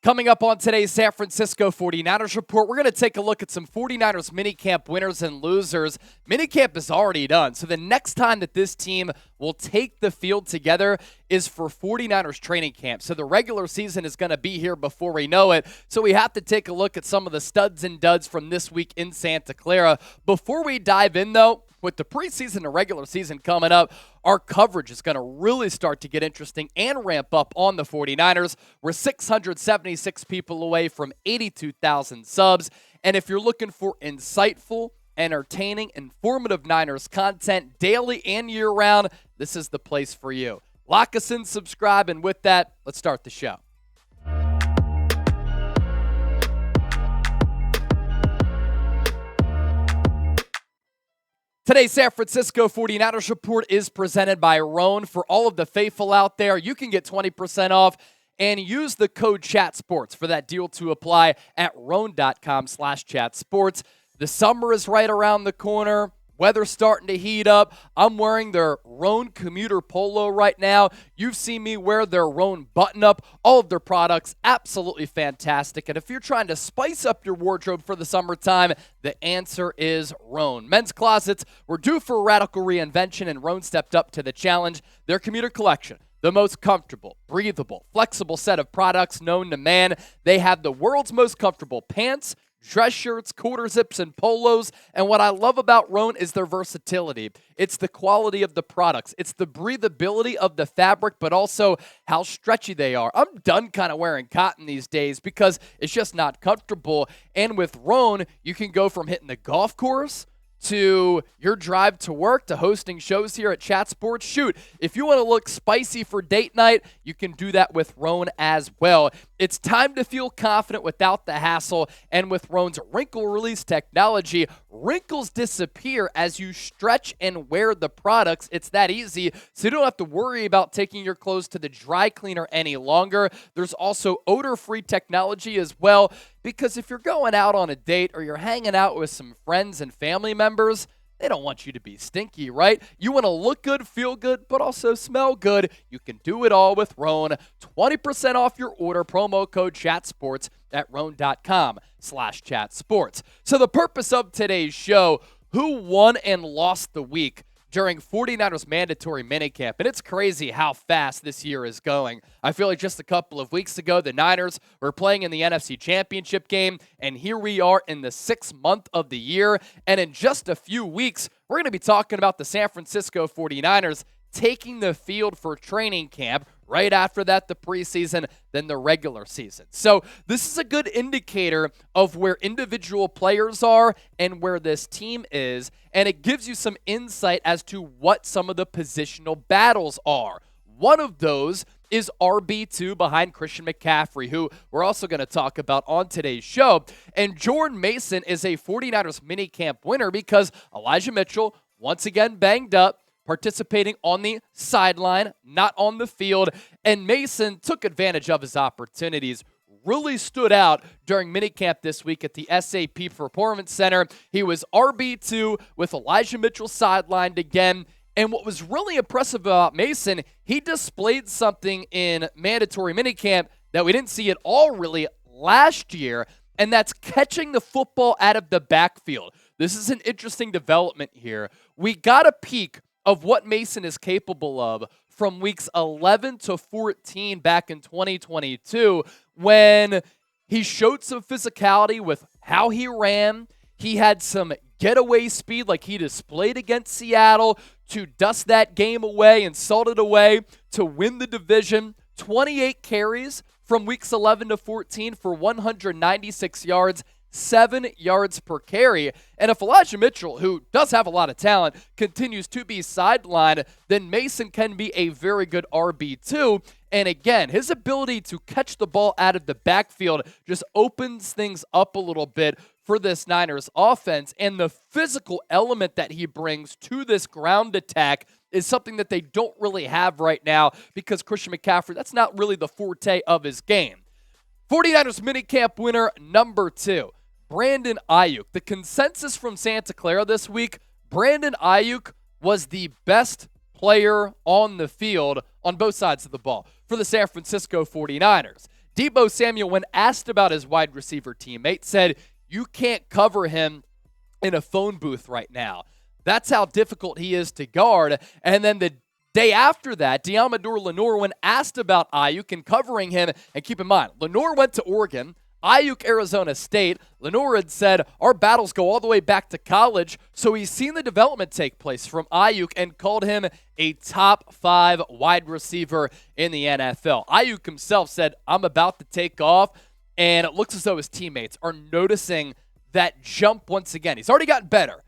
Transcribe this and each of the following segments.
Coming up on today's San Francisco 49ers Report, we're going to take a look at some 49ers minicamp winners and losers. Minicamp is already done, so the next time that this team will take the field together is for 49ers training camp. So the regular season is going to be here before we know it, so we have to take a look at some of the studs and duds from this week in Santa Clara. Before we dive in, though, with the preseason and regular season coming up, our coverage is going to really start to get interesting and ramp up on the 49ers. We're 676 people away from 82,000 subs. And if you're looking for insightful, entertaining, informative Niners content daily and year-round, this is the place for you. Lock us in, subscribe, and with that, let's start the show. Today's San Francisco 49ers Report is presented by Rhone. For all of the faithful out there, you can get 20% off and use the code CHATSPORTS for that deal to apply at rhone.com/chatsports. The summer is right around the corner. Weather's starting to heat up. I'm wearing their Rhone commuter polo right now. You've seen me wear their Rhone button-up. All of their products, absolutely fantastic. And if you're trying to spice up your wardrobe for the summertime, the answer is Rhone. Men's closets were due for a radical reinvention, and Rhone stepped up to the challenge. Their commuter collection, the most comfortable, breathable, flexible set of products known to man. They have the world's most comfortable pants, dress shirts, quarter zips, and polos. And what I love about Rhone is their versatility. It's the quality of the products. It's the breathability of the fabric, but also how stretchy they are. I'm done kind of wearing cotton these days because it's just not comfortable. And with Rhone, you can go from hitting the golf course to your drive to work, to hosting shows here at Chat Sports. Shoot, if you want to look spicy for date night, you can do that with Rhone as well. It's time to feel confident without the hassle, and with Rhone's wrinkle release technology, wrinkles disappear as you stretch and wear the products. It's that easy, so you don't have to worry about taking your clothes to the dry cleaner any longer. There's also odor-free technology as well, because if you're going out on a date or you're hanging out with some friends and family members, they don't want you to be stinky, right? You want to look good, feel good, but also smell good. You can do it all with Rhone. 20% off your order, promo code CHATSPORTS at rhone.com/chatsports. So the purpose of today's show, who won and lost the week during 49ers mandatory minicamp. And it's crazy how fast this year is going. I feel like just a couple of weeks ago, the Niners were playing in the NFC Championship Game, and here we are in the 6th month of the year. And in just a few weeks, we're going to be talking about the San Francisco 49ers taking the field for training camp. Right after that, the preseason, then the regular season. So this is a good indicator of where individual players are and where this team is, and it gives you some insight as to what some of the positional battles are. One of those is RB2 behind Christian McCaffrey, who we're also going to talk about on today's show. And Jordan Mason is a 49ers minicamp winner because Elijah Mitchell, once again banged up, participating on the sideline, not on the field, and Mason took advantage of his opportunities, really stood out during minicamp this week at the SAP Performance Center. He was RB2 with Elijah Mitchell sidelined again, and what was really impressive about Mason, he displayed something in mandatory minicamp that we didn't see at all really last year, and that's catching the football out of the backfield. This is an interesting development here. We got a peek of what Mason is capable of from weeks 11 to 14 back in 2022 when he showed some physicality with how he ran. He had some getaway speed like he displayed against Seattle to dust that game away and salt it away to win the division. 28 carries from weeks 11 to 14 for 196 yards, 7 yards per carry. And if Elijah Mitchell, who does have a lot of talent, continues to be sidelined, then Mason can be a very good RB2. And again, his ability to catch the ball out of the backfield just opens things up a little bit for this Niners offense. And the physical element that he brings to this ground attack is something that they don't really have right now because Christian McCaffrey, that's not really the forte of his game. 49ers minicamp winner number 2. Brandon Aiyuk. The consensus from Santa Clara this week, Brandon Aiyuk was the best player on the field on both sides of the ball for the San Francisco 49ers. Deebo Samuel, when asked about his wide receiver teammate, said, "You can't cover him in a phone booth right now." That's how difficult he is to guard. And then the day after that, Deommodore Lenoir, when asked about Aiyuk and covering him, and keep in mind, Lenoir went to Oregon, Aiyuk, Arizona State. Lenoir had said, our battles go all the way back to college, so he's seen the development take place from Aiyuk and called him a top 5 wide receiver in the NFL. Aiyuk himself said, I'm about to take off, and it looks as though his teammates are noticing that jump once again. He's already gotten better.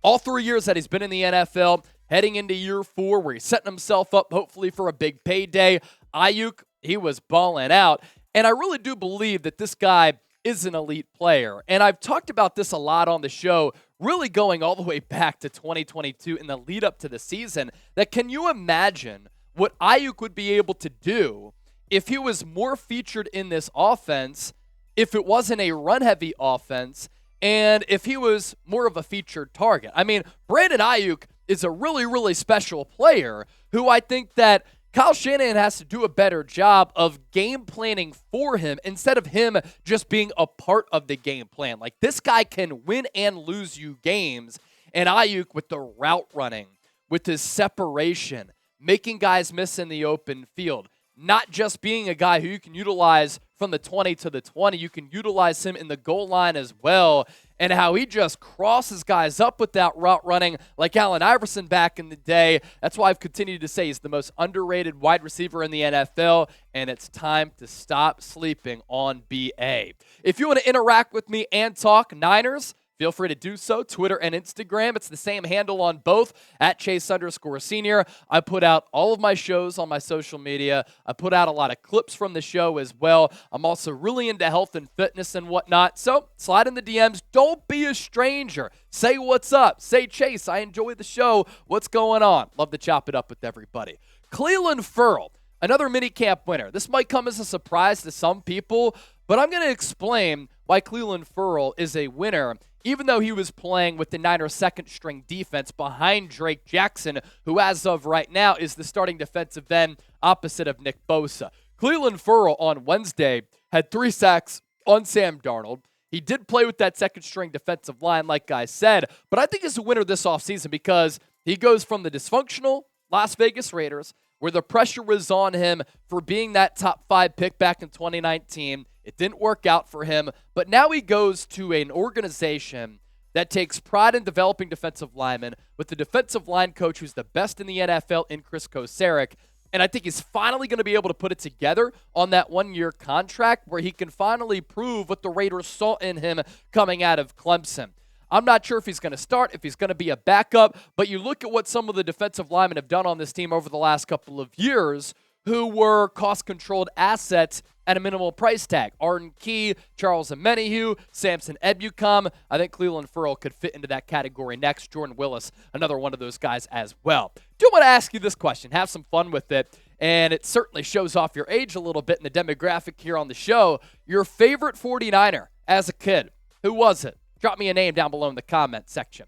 All 3 years that he's been in the NFL, heading into year 4 where he's setting himself up hopefully for a big payday. Aiyuk, he was balling out. And I really do believe that this guy is an elite player. And I've talked about this a lot on the show, really going all the way back to 2022 in the lead up to the season, that can you imagine what Aiyuk would be able to do if he was more featured in this offense, if it wasn't a run-heavy offense, and if he was more of a featured target? I mean, Brandon Aiyuk is a really, really special player who I think that Kyle Shanahan has to do a better job of game planning for him instead of him just being a part of the game plan. Like, this guy can win and lose you games, and Aiyuk with the route running, with his separation, making guys miss in the open field, not just being a guy who you can utilize from the 20 to the 20, you can utilize him in the goal line as well, and how he just crosses guys up with that route running like Allen Iverson back in the day. That's why I've continued to say he's the most underrated wide receiver in the NFL, and it's time to stop sleeping on BA. If you want to interact with me and talk Niners, feel free to do so. Twitter and Instagram. It's the same handle on both, at Chase_Senior. I put out all of my shows on my social media. I put out a lot of clips from the show as well. I'm also really into health and fitness and whatnot. So slide in the DMs. Don't be a stranger. Say what's up. Say, Chase, I enjoy the show. What's going on? Love to chop it up with everybody. Clelin Ferrell, another minicamp winner. This might come as a surprise to some people, but I'm going to explain why Clelin Ferrell is a winner, even though he was playing with the Niners' second-string defense behind Drake Jackson, who as of right now is the starting defensive end opposite of Nick Bosa. Clelin Ferrell on Wednesday had 3 sacks on Sam Darnold. He did play with that second-string defensive line, like I said, but I think he's a winner this offseason because he goes from the dysfunctional Las Vegas Raiders, where the pressure was on him for being that top 5 pick back in 2019. It didn't work out for him, but now he goes to an organization that takes pride in developing defensive linemen with the defensive line coach who's the best in the NFL in Chris Kocurek. And I think he's finally going to be able to put it together on that 1-year contract where he can finally prove what the Raiders saw in him coming out of Clemson. I'm not sure if he's going to start, if he's going to be a backup, but you look at what some of the defensive linemen have done on this team over the last couple of years who were cost-controlled assets at a minimal price tag. Arden Key, Charles Omenihu, Samson Ebukam. I think Clelin Ferrell could fit into that category next. Jordan Willis, another one of those guys as well. Do want to ask you this question. Have some fun with it. And it certainly shows off your age a little bit in the demographic here on the show. Your favorite 49er as a kid. Who was it? Drop me a name down below in the comment section.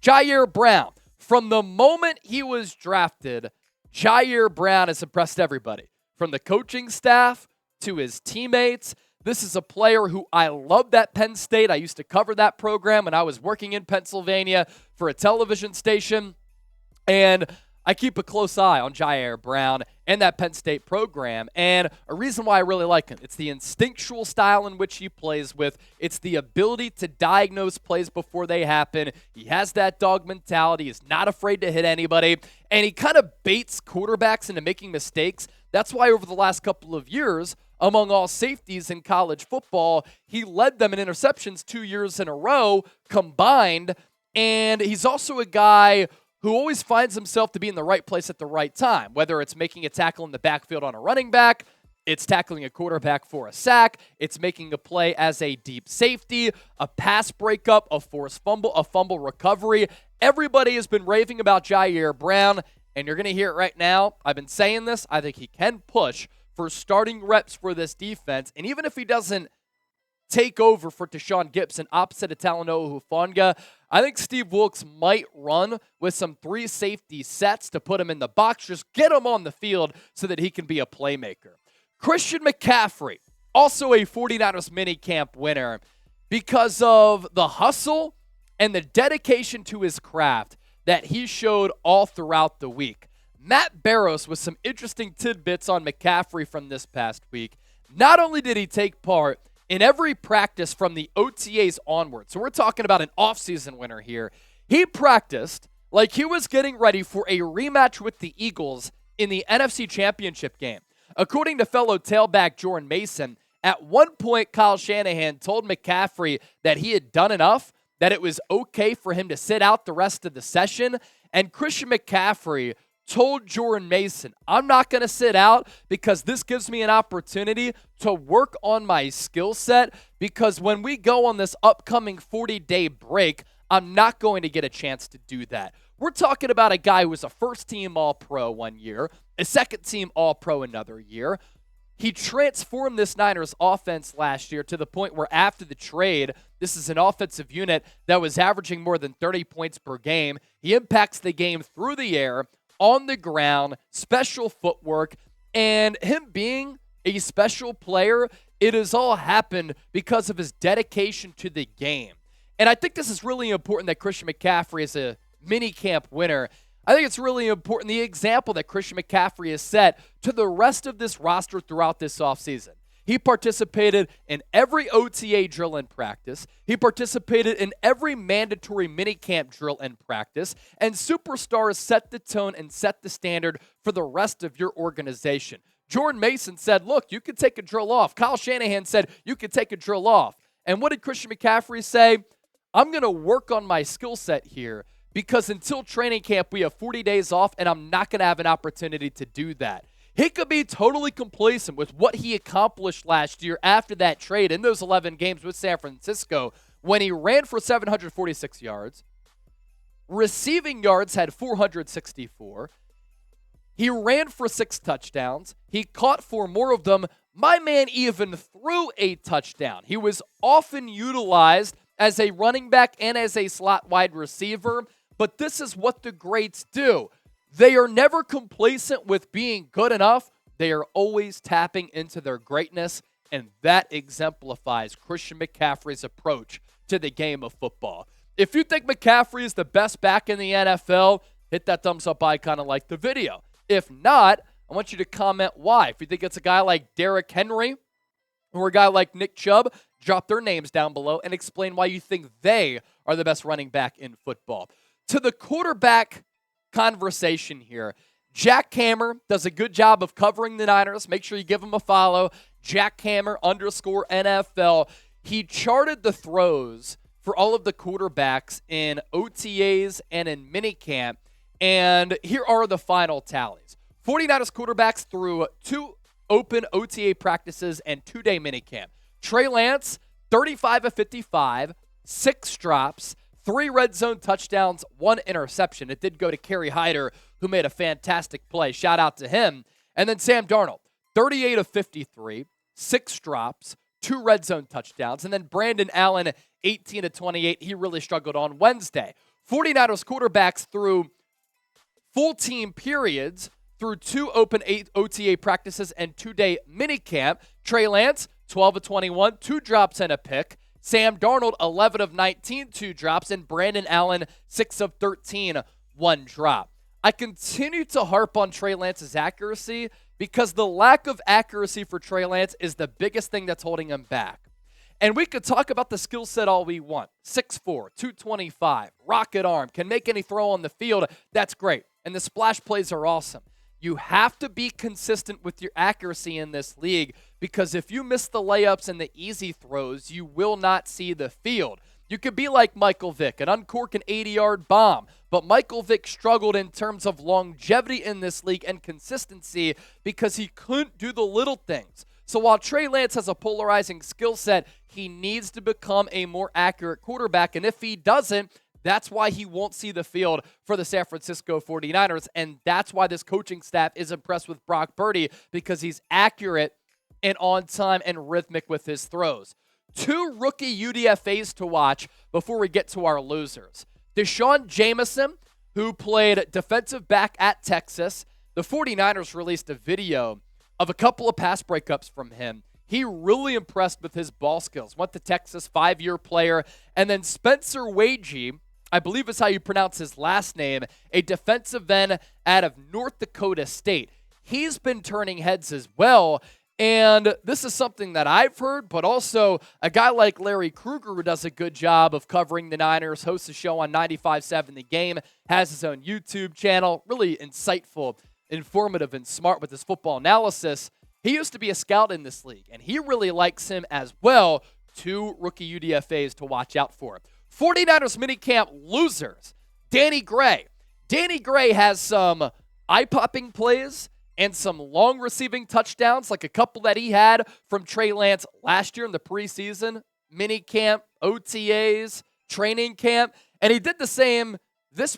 Ji'Ayir Brown. From the moment he was drafted, Ji'Ayir Brown has impressed everybody. From the coaching staff to his teammates. This is a player who I loved at Penn State. I used to cover that program when I was working in Pennsylvania for a television station. And I keep a close eye on Ji'Ayir Brown and that Penn State program. And a reason why I really like him, it's the instinctual style in which he plays with. It's the ability to diagnose plays before they happen. He has that dog mentality. He's not afraid to hit anybody. And he kind of baits quarterbacks into making mistakes. That's why over the last couple of years, among all safeties in college football, he led them in interceptions 2 years in a row combined. And he's also a guy who always finds himself to be in the right place at the right time, whether it's making a tackle in the backfield on a running back, it's tackling a quarterback for a sack, it's making a play as a deep safety, a pass breakup, a forced fumble, a fumble recovery. Everybody has been raving about Ji'Ayir Brown, and you're going to hear it right now. I've been saying this. I think he can push for starting reps for this defense, and even if he doesn't take over for Tashawn Gibson opposite of Talanoa Hufanga, I think Steve Wilks might run with some 3 safety sets to put him in the box. Just get him on the field so that he can be a playmaker. Christian McCaffrey, also a 49ers minicamp winner because of the hustle and the dedication to his craft that he showed all throughout the week. Matt Barrows with some interesting tidbits on McCaffrey from this past week. Not only did he take part in every practice from the OTAs onward, so we're talking about an offseason winner here, he practiced like he was getting ready for a rematch with the Eagles in the NFC Championship game. According to fellow tailback Jordan Mason, at one point Kyle Shanahan told McCaffrey that he had done enough, that it was okay for him to sit out the rest of the session, and Christian McCaffrey told Jordan Mason, I'm not going to sit out because this gives me an opportunity to work on my skill set, because when we go on this upcoming 40-day break, I'm not going to get a chance to do that. We're talking about a guy who was a first-team All-Pro one year, a second-team All-Pro another year. He transformed this Niners offense last year to the point where after the trade, this is an offensive unit that was averaging more than 30 points per game. He impacts the game through the air, on the ground, special footwork, and him being a special player, it has all happened because of his dedication to the game. And I think this is really important that Christian McCaffrey is a minicamp winner. I think it's really important, the example that Christian McCaffrey has set to the rest of this roster throughout this offseason. He participated in every OTA drill and practice. He participated in every mandatory minicamp drill and practice. And superstars set the tone and set the standard for the rest of your organization. Jordan Mason said, look, you can take a drill off. Kyle Shanahan said, you can take a drill off. And what did Christian McCaffrey say? I'm going to work on my skill set here because until training camp, we have 40 days off, and I'm not going to have an opportunity to do that. He could be totally complacent with what he accomplished last year after that trade in those 11 games with San Francisco when he ran for 746 yards. Receiving yards had 464. He ran for 6 touchdowns. He caught 4 more of them. My man even threw a touchdown. He was often utilized as a running back and as a slot wide receiver, but this is what the greats do. They are never complacent with being good enough. They are always tapping into their greatness, and that exemplifies Christian McCaffrey's approach to the game of football. If you think McCaffrey is the best back in the NFL, hit that thumbs up icon and like the video. If not, I want you to comment why. If you think it's a guy like Derrick Henry or a guy like Nick Chubb, drop their names down below and explain why you think they are the best running back in football. To the quarterback conversation here, Jack Hammer does a good job of covering the Niners. Make sure you give him a follow. Jack Hammer _NFL. He charted the throws for all of the quarterbacks in OTAs and in minicamp, and here are the final tallies. 49ers quarterbacks through 2 open OTA practices and 2-day minicamp. Trey Lance, 35 of 55, 6 drops, 3 red zone touchdowns, 1 interception. It did go to Kerry Hyder, who made a fantastic play. Shout out to him. And then Sam Darnold, 38 of 53, 6 drops, 2 red zone touchdowns. And then Brandon Allen, 18 of 28. He really struggled on Wednesday. 49ers quarterbacks through full team periods, through 2 open OTA practices and 2-day minicamp. Trey Lance, 12 of 21, 2 drops and a pick. Sam Darnold, 11 of 19, 2 drops. And Brandon Allen, 6 of 13, 1 drop. I continue to harp on Trey Lance's accuracy because the lack of accuracy for Trey Lance is the biggest thing that's holding him back. And we could talk about the skill set all we want. 6'4", 225, rocket arm, can make any throw on the field. That's great. And the splash plays are awesome. You have to be consistent with your accuracy in this league because if you miss the layups and the easy throws, you will not see the field. You could be like Michael Vick and uncork an 80-yard bomb, but Michael Vick struggled in terms of longevity in this league and consistency because he couldn't do the little things. So while Trey Lance has a polarizing skill set, he needs to become a more accurate quarterback, and if he doesn't, that's why he won't see the field for the San Francisco 49ers, and that's why this coaching staff is impressed with Brock Purdy because he's accurate and on time and rhythmic with his throws. 2 rookie UDFAs to watch before we get to our losers. Deshaun Jameson, who played defensive back at Texas. The 49ers released a video of a couple of pass breakups from him. He really impressed with his ball skills. Went to Texas, 5-year player. And then Spencer Wagee, I believe is how you pronounce his last name, a defensive end out of North Dakota State. He's been turning heads as well. And this is something that I've heard, but also a guy like Larry Krueger, who does a good job of covering the Niners, hosts a show on 95.7 The Game, has his own YouTube channel, really insightful, informative, and smart with his football analysis. He used to be a scout in this league, and he really likes him as well. 2 rookie UDFAs to watch out for. 49ers minicamp losers. Danny Gray. Danny Gray has some eye-popping plays and some long receiving touchdowns, like a couple that he had from Trey Lance last year in the preseason, minicamp, OTAs, training camp. And he did the same this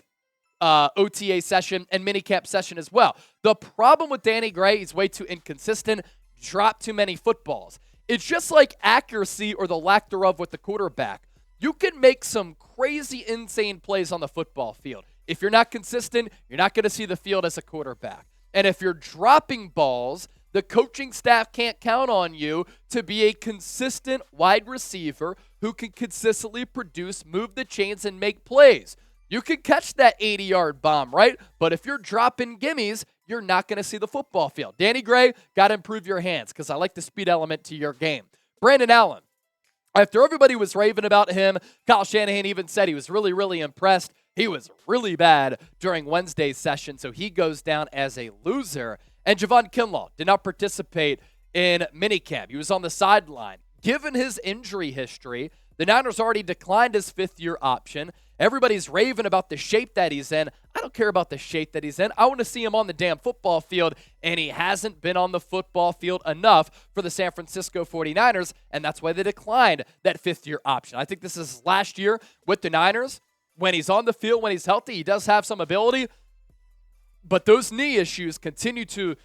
OTA session and minicamp session as well. The problem with Danny Gray, he's way too inconsistent, dropped too many footballs. It's just like accuracy or the lack thereof with the quarterback. You can make some crazy, insane plays on the football field. If you're not consistent, you're not going to see the field as a quarterback. And if you're dropping balls, the coaching staff can't count on you to be a consistent wide receiver who can consistently produce, move the chains, and make plays. You can catch that 80-yard bomb, right? But if you're dropping gimmies, you're not going to see the football field. Danny Gray, got to improve your hands because I like the speed element to your game. Brandon Allen. After everybody was raving about him, Kyle Shanahan even said he was really, really impressed. He was really bad during Wednesday's session, so he goes down as a loser. And Javon Kinlaw did not participate in minicamp. He was on the sideline. Given his injury history, the Niners already declined his 5th-year option. Everybody's raving about the shape that he's in. I don't care about the shape that he's in. I want to see him on the damn football field, and he hasn't been on the football field enough for the San Francisco 49ers, and that's why they declined that 5th-year option. I think this is last year with the Niners. When he's on the field, when he's healthy, he does have some ability, but those knee issues continue to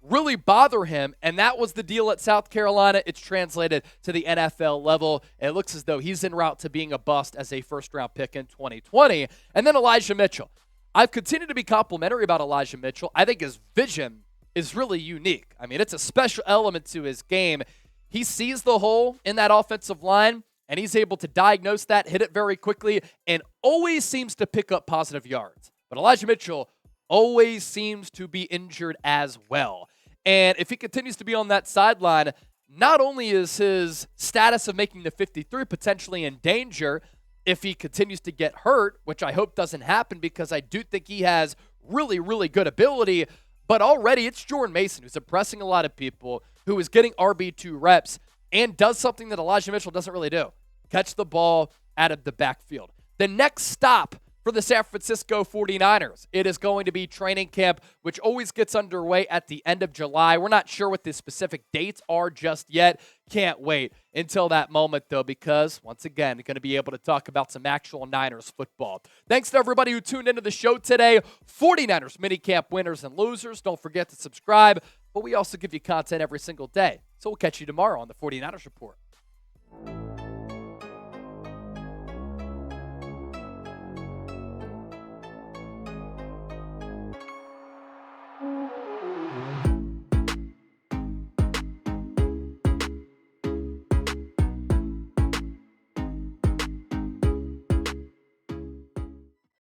really bother him, and that was the deal at South Carolina. It's translated to the NFL level. It looks as though he's en route to being a bust as a first-round pick in 2020. And then Elijah Mitchell. I've continued to be complimentary about Elijah Mitchell. I think his vision is really unique. I mean, it's a special element to his game. He sees the hole in that offensive line, and he's able to diagnose that, hit it very quickly, and always seems to pick up positive yards. But Elijah Mitchell always seems to be injured as well. And if he continues to be on that sideline, not only is his status of making the 53 potentially in danger if he continues to get hurt, which I hope doesn't happen because I do think he has really, really good ability, but already it's Jordan Mason who's impressing a lot of people, who is getting RB2 reps and does something that Elijah Mitchell doesn't really do. Catch the ball out of the backfield. The next stop for the San Francisco 49ers, it is going to be training camp, which always gets underway at the end of July. We're not sure what the specific dates are just yet. Can't wait until that moment, though, because, once again, going to be able to talk about some actual Niners football. Thanks to everybody who tuned into the show today. 49ers minicamp winners and losers. Don't forget to subscribe, but we also give you content every single day. So we'll catch you tomorrow on the 49ers Report.